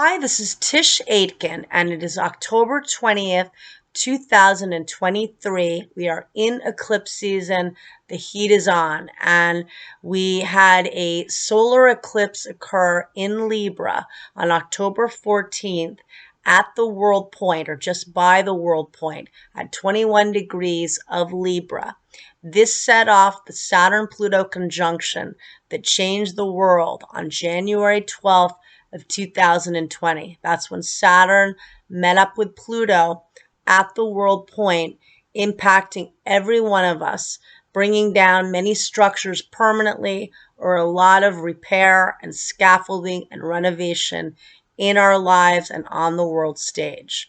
Hi, this is Tisch Aitken, and it is October 20th, 2023. We are in eclipse season. The heat is on, and we had a solar eclipse occur in Libra on October 14th at the world point, or just by the world point, at 21 degrees of Libra. This set off the Saturn-Pluto conjunction that changed the world on January 12th of 2020. That's when Saturn met up with Pluto at the world point, impacting every one of us, bringing down many structures permanently or a lot of repair and scaffolding and renovation in our lives and on the world stage.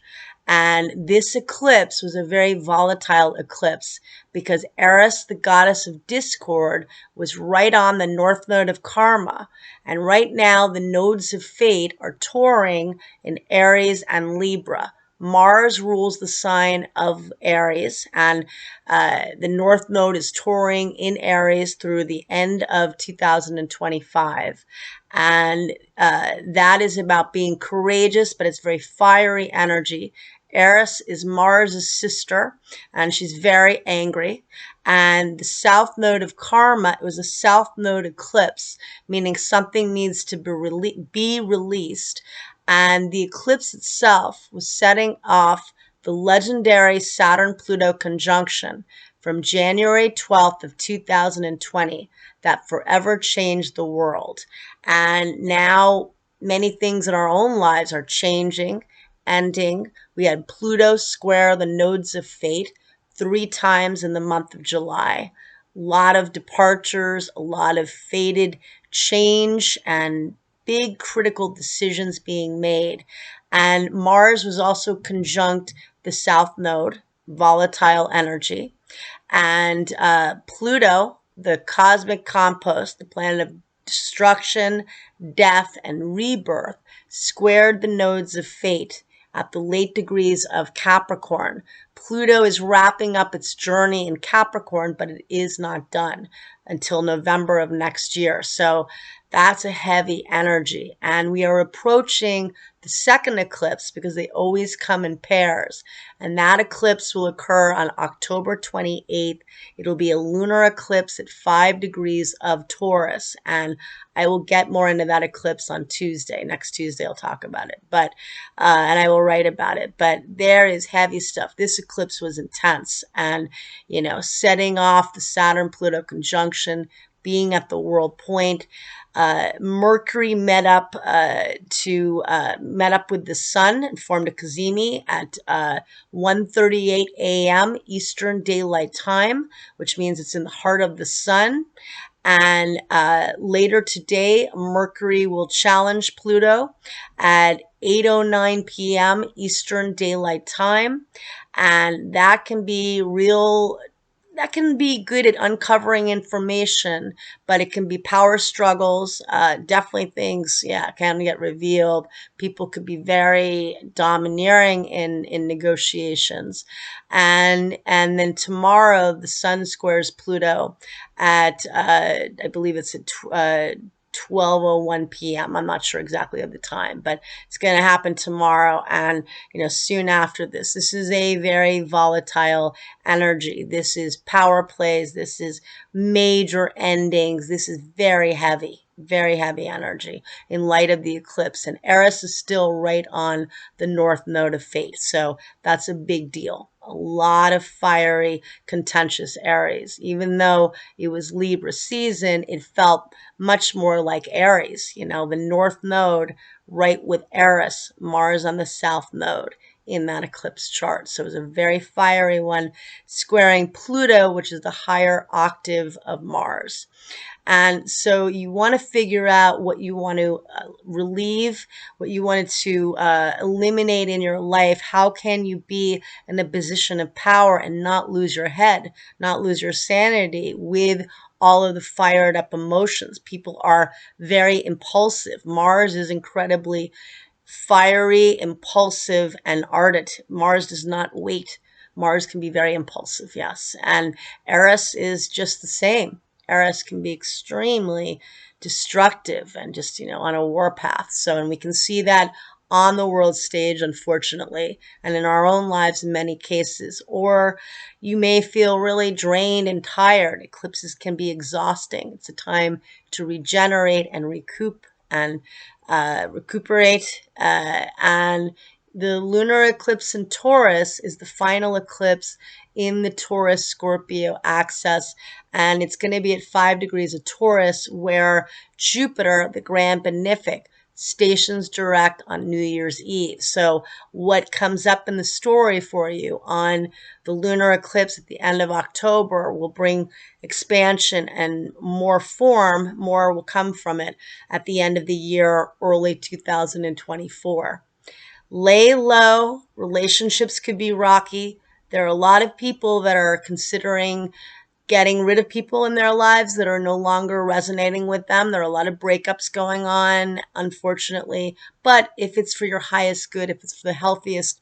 And this eclipse was a very volatile eclipse because Eris, the goddess of discord, was right on the north node of karma. And right now, the nodes of fate are touring in Aries and Libra. Mars rules the sign of Aries, and the North Node is touring in Aries through the end of 2025. And that is about being courageous, but it's very fiery energy. Eris is Mars' sister, and she's very angry. And the south node of karma, it was a south node eclipse, meaning something needs to be released. And the eclipse itself was setting off the legendary Saturn-Pluto conjunction from January 12th of 2020 that forever changed the world. And now many things in our own lives are changing, ending. We had Pluto square the nodes of fate 3 times in the month of July. A lot of departures, a lot of fated change, and big critical decisions being made. And Mars was also conjunct the South Node, volatile energy. And Pluto, the cosmic compost, the planet of destruction, death, and rebirth, squared the nodes of fate at the late degrees of Capricorn. Pluto is wrapping up its journey in Capricorn, but it is not done until November of next year. So that's a heavy energy. And we are approaching the second eclipse because they always come in pairs. And that eclipse will occur on October 28th. It'll be a lunar eclipse at 5 degrees of Taurus. And I will get more into that eclipse on Tuesday. Next Tuesday, I'll talk about it. And I will write about it. But there is heavy stuff. This eclipse was intense. And, setting off the Saturn-Pluto conjunction, being at the world point. Mercury met up with the sun and formed a cazimi at 1:38 a.m. Eastern Daylight Time, which means it's in the heart of the sun. And later today, Mercury will challenge Pluto at 8:09 p.m. Eastern Daylight Time, and that can be good at uncovering information, but it can be power struggles. Definitely things, can get revealed. People could be very domineering in negotiations. And then tomorrow, the sun squares Pluto at, I believe it's at 12:01 p.m. I'm not sure exactly of the time, but it's going to happen tomorrow. And, soon after this, this is a very volatile energy. This is power plays. This is major endings. This is very heavy energy in light of the eclipse. And Eris is still right on the north node of fate. So that's a big deal. A lot of fiery, contentious Aries. Even though it was Libra season, it felt much more like Aries. The north node right with Eris, Mars on the south node in that eclipse chart. So it was a very fiery one, squaring Pluto, which is the higher octave of Mars. And so you want to figure out what you want to relieve, what you wanted to eliminate in your life. How can you be in a position of power and not lose your head, not lose your sanity with all of the fired up emotions? People are very impulsive. Mars is incredibly fiery, impulsive, and ardent. Mars does not wait. Mars can be very impulsive, yes. And Eris is just the same. Eris can be extremely destructive and just, on a warpath. So, and we can see that on the world stage, unfortunately, and in our own lives in many cases. Or you may feel really drained and tired. Eclipses can be exhausting. It's a time to regenerate and recuperate. And the lunar eclipse in Taurus is the final eclipse in the Taurus Scorpio axis, and it's going to be at 5 degrees of Taurus, where Jupiter, the grand benefic, stations direct on New Year's Eve. So what comes up in the story for you on the lunar eclipse at the end of October will bring expansion and more form. More will come from it at the end of the year, early 2024. Lay low. Relationships could be rocky. There are a lot of people that are considering getting rid of people in their lives that are no longer resonating with them. There are a lot of breakups going on, unfortunately. But if it's for your highest good, if it's for the healthiest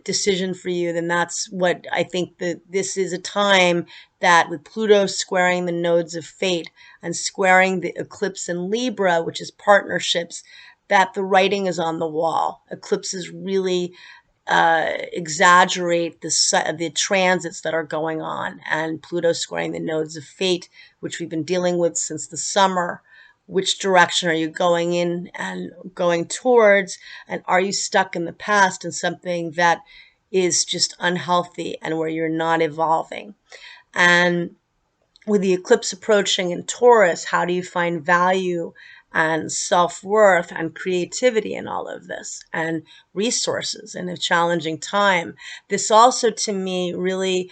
decision for you, then that's what I think that this is a time that, with Pluto squaring the nodes of fate and squaring the eclipse in Libra, which is partnerships, that the writing is on the wall. Eclipses really exaggerate the transits that are going on, and Pluto squaring the nodes of fate, which we've been dealing with since the summer. Which direction are you going in and going towards? And are you stuck in the past in something that is just unhealthy and where you're not evolving? And with the eclipse approaching in Taurus, how do you find value and self-worth and creativity in all of this, and resources in a challenging time? This also, to me, really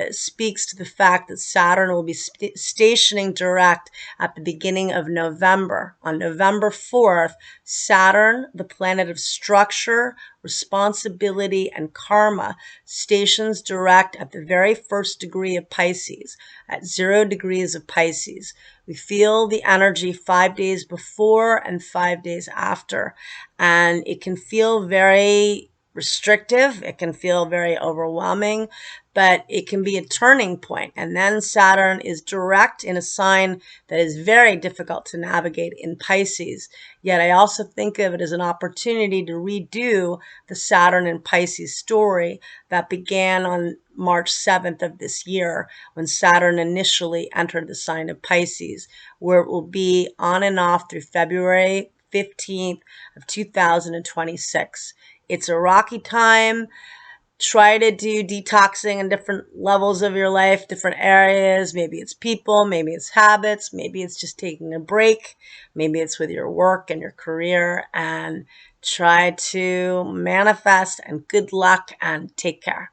speaks to the fact that Saturn will be stationing direct at the beginning of November. On November 4th, Saturn, the planet of structure, responsibility, and karma, stations direct at the very first degree of Pisces, at 0 degrees of Pisces. We feel the energy 5 days before and 5 days after, and it can feel very restrictive. It can feel very overwhelming, but it can be a turning point. And then Saturn is direct in a sign that is very difficult to navigate in Pisces. Yet I also think of it as an opportunity to redo the Saturn and Pisces story that began on March 7th of this year, when Saturn initially entered the sign of Pisces, where it will be on and off through February 15th of 2026. It's a rocky time. Try to do detoxing in different levels of your life, different areas. Maybe it's people, maybe it's habits, maybe it's just taking a break, maybe it's with your work and your career, and try to manifest, and good luck and take care.